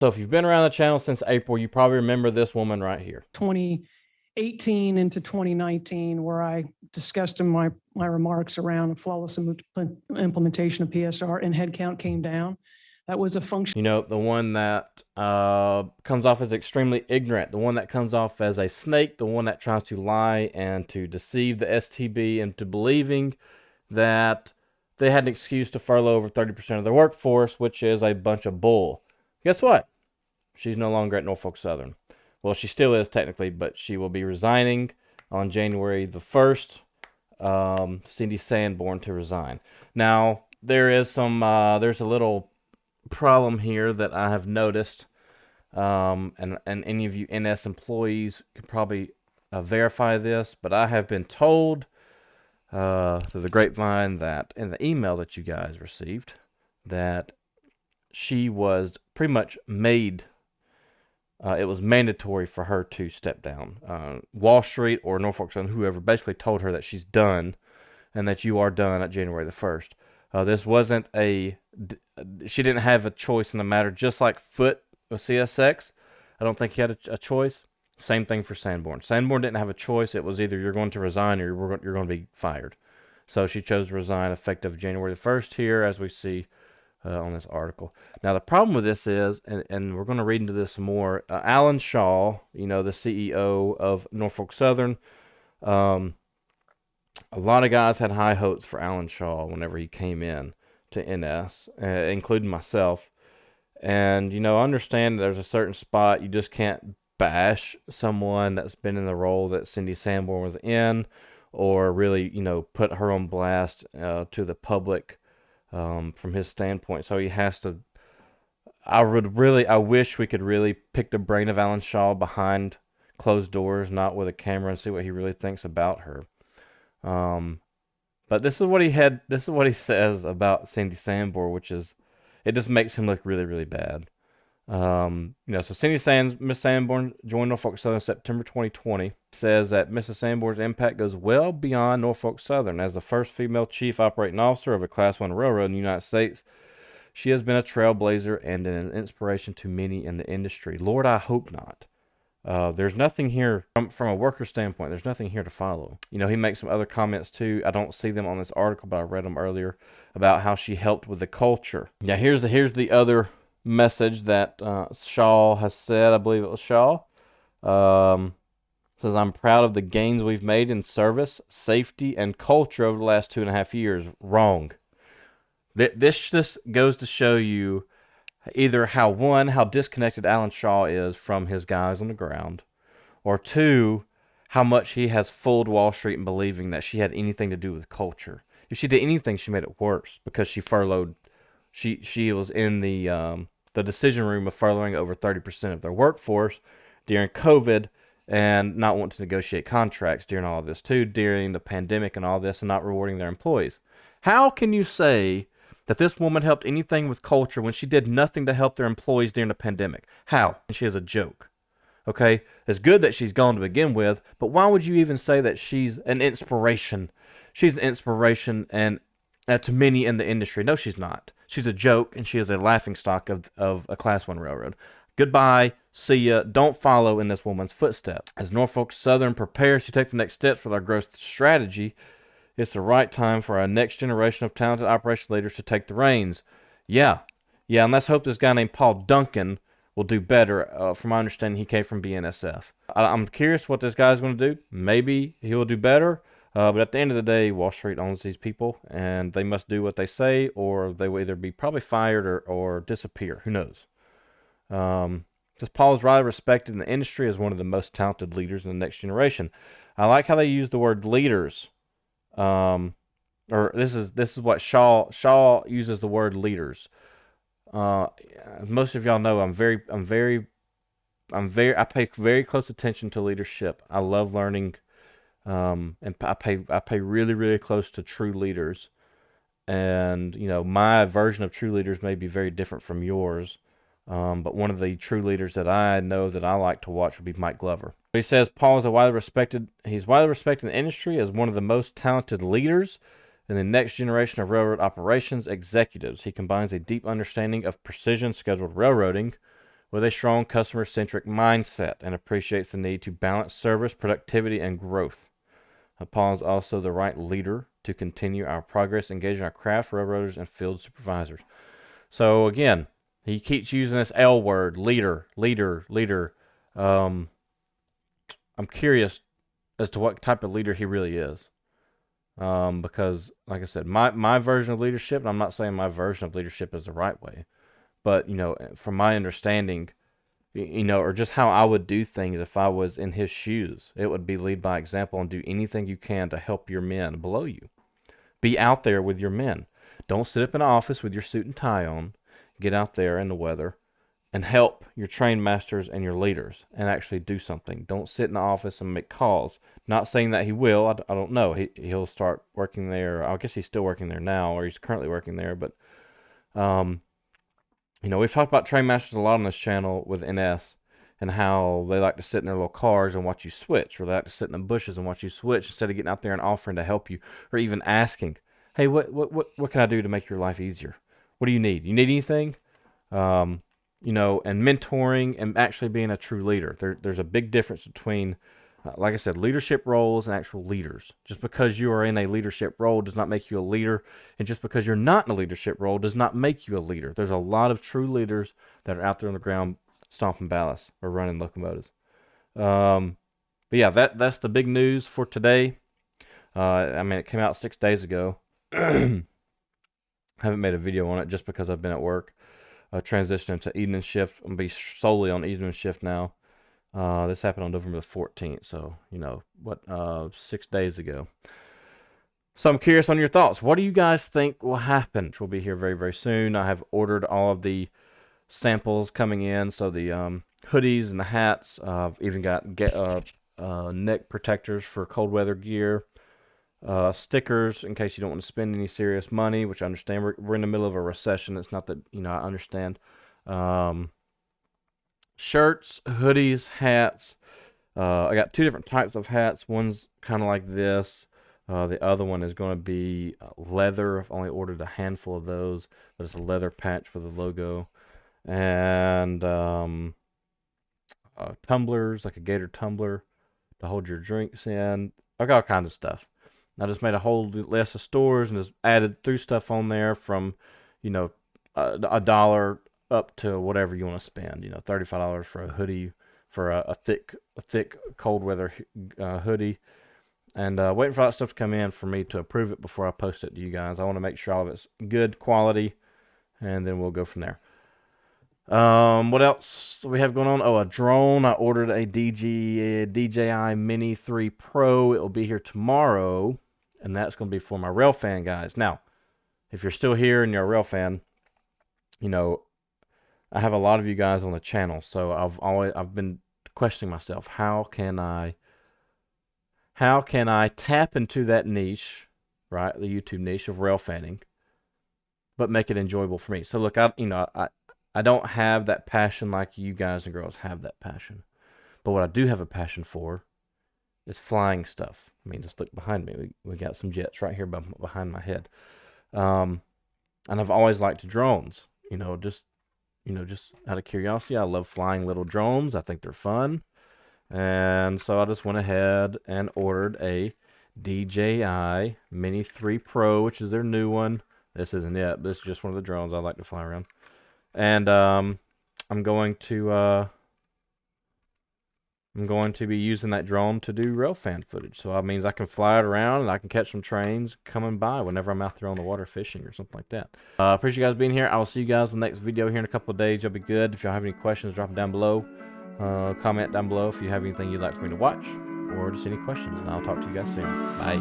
So if you've been around the channel since April, you probably remember this woman right here. 2018 into 2019, where I discussed in my remarks around flawless implementation of PSR and headcount came down. That was a function. You know, the one that comes off as extremely ignorant, the one that comes off as a snake, the one that tries to lie and to deceive the STB into believing that they had an excuse to furlough over 30% of their workforce, which is a bunch of bull. Guess what? She's no longer at Norfolk Southern. Well, she still is technically, but she will be resigning on January the 1st. Cindy Sanborn to resign. Now, there's a little problem here that I have noticed, and any of you NS employees could probably verify this, but I have been told through the grapevine that in the email that you guys received that she was pretty much made, it was mandatory for her to step down. Wall Street or Norfolk Southern, whoever, basically told her that she's done and that you are done at January the 1st. This wasn't she didn't have a choice in the matter, just like Foote with CSX. I don't think he had a choice. Same thing for Sanborn. Sanborn didn't have a choice. It was either you're going to resign or you're going to be fired. So she chose to resign effective January the 1st here, as we see on this article. Now, the problem with this is, and we're going to read into this some more, Alan Shaw, you know, the CEO of Norfolk Southern, a lot of guys had high hopes for Alan Shaw whenever he came in to NS, including myself. And, you know, understand there's a certain spot you just can't bash someone that's been in the role that Cindy Sanborn was in, or really, you know, put her on blast to the public from his standpoint. So he has to. I wish we could really pick the brain of Alan Shaw behind closed doors, not with a camera, and see what he really thinks about her. But this is what he had. This is what he says about Cindy Sanborn, which is, it just makes him look really, really bad. You know, so Miss Sanborn joined Norfolk Southern in September 2020. Says that Mrs. Sanborn's impact goes well beyond Norfolk Southern. As the first female chief operating officer of a Class 1 railroad in the United States, she has been a trailblazer and an inspiration to many in the industry. Lord, I hope not. There's nothing here from a worker standpoint. There's nothing here to follow. You know, he makes some other comments too. I don't see them on this article, but I read them earlier about how she helped with the culture. Yeah, here's the other message that Shaw has said. I believe it was Shaw. Says, I'm proud of the gains we've made in service, safety, and culture over the last 2.5 years. Wrong. This just goes to show you either how disconnected Alan Shaw is from his guys on the ground, or two, how much he has fooled Wall Street in believing that she had anything to do with culture. If she did anything, she made it worse because she furloughed. She was in the decision room of furloughing over 30% of their workforce during COVID, and not wanting to negotiate contracts during all of this too, during the pandemic and all this, and not rewarding their employees. How can you say that this woman helped anything with culture when she did nothing to help their employees during the pandemic? How? She is a joke. Okay? It's good that she's gone to begin with, but why would you even say that she's an inspiration? She's an inspiration and to many in the industry. No, she's not. She's a joke, and she is a laughingstock of a Class 1 railroad. Goodbye. See ya. Don't follow in this woman's footsteps. As Norfolk Southern prepares to take the next steps with our growth strategy, it's the right time for our next generation of talented operation leaders to take the reins. Yeah, and let's hope this guy named Paul Duncan will do better. From my understanding, he came from BNSF. I'm curious what this guy's going to do. Maybe he will do better. But at the end of the day, Wall Street owns these people, and they must do what they say, or they will either be probably fired or disappear. Who knows? Because Paul is rather respected in the industry as one of the most talented leaders in the next generation. I like how they use the word leaders. Or this is what Shaw uses the word leaders. Most of y'all know I pay very close attention to leadership. I love learning, and I pay really, really close to true leaders. And you know, my version of true leaders may be very different from yours. But one of the true leaders that I know that I like to watch would be Mike Glover. He says Paul is he's widely respected in the industry as one of the most talented leaders in the next generation of railroad operations executives. He combines a deep understanding of precision scheduled railroading with a strong customer-centric mindset and appreciates the need to balance service, productivity, and growth. Paul is also the right leader to continue our progress, engaging our craft railroaders and field supervisors. So again, he keeps using this L word, leader, leader, leader. I'm curious as to what type of leader he really is. Because, like I said, my version of leadership, and I'm not saying my version of leadership is the right way, but, from my understanding, or just how I would do things if I was in his shoes, it would be lead by example and do anything you can to help your men below you. Be out there with your men. Don't sit up in an office with your suit and tie on. Get out there in the weather and help your train masters and your leaders and actually do something. Don't sit in the office and make calls. Not saying that he will. I don't know. He'll start working there. I guess he's still working there now, or he's currently working there. But, we've talked about train masters a lot on this channel with NS and how they like to sit in their little cars and watch you switch, or they like to sit in the bushes and watch you switch instead of getting out there and offering to help you, or even asking, hey, what can I do to make your life easier? What do you need? You need anything? And mentoring and actually being a true leader. There's a big difference between, like I said, leadership roles and actual leaders. Just because you are in a leadership role does not make you a leader, and just because you're not in a leadership role does not make you a leader. There's a lot of true leaders that are out there on the ground stomping ballast or running locomotives. But yeah, that's the big news for today. It came out 6 days ago. Haven't made a video on it just because I've been at work. Transitioning to evening shift. I'm going to be solely on evening shift now. This happened on November the 14th, so, 6 days ago. So I'm curious on your thoughts. What do you guys think will happen? Which will be here very, very soon. I have ordered all of the samples coming in, so the hoodies and the hats. I've even got neck protectors for cold weather gear. Stickers in case you don't want to spend any serious money, which I understand. We're in the middle of a recession. It's not that, I understand. Shirts, hoodies, hats. I got 2 different types of hats. One's kind of like this. The other one is going to be leather. I've only ordered a handful of those, but it's a leather patch with a logo. And tumblers, like a gator tumbler to hold your drinks in. I got all kinds of stuff. I just made a whole list of stores and just added through stuff on there from, $1 up to whatever you want to spend. $35 for a hoodie, for a thick cold weather hoodie, and waiting for that stuff to come in for me to approve it before I post it to you guys. I want to make sure all of it's good quality, and then we'll go from there. What else do we have going on? Oh, a drone. I ordered a DJI Mini 3 Pro. It will be here tomorrow, and that's going to be for my rail fan guys. Now, if you're still here and you're a rail fan, I have a lot of you guys on the channel, so I've been questioning myself, how can I tap into that niche, right? The YouTube niche of rail fanning, but make it enjoyable for me. So look, I don't have that passion like you guys and girls have that passion. But what I do have a passion for is flying stuff. Just look behind me. We got some jets right here behind my head. And I've always liked drones. Just out of curiosity, I love flying little drones. I think they're fun. And so I just went ahead and ordered a DJI Mini 3 Pro, which is their new one. This isn't it. This is just one of the drones I like to fly around. And I'm going to be using that drone to do rail fan footage. So that means I can fly it around and I can catch some trains coming by whenever I'm out there on the water fishing or something like that. Appreciate you guys being here. I will see you guys in the next video here in a couple of days. You'll be good. If y'all have any questions, drop them down below. Comment down below if you have anything you'd like for me to watch or just any questions. And I'll talk to you guys soon. Bye.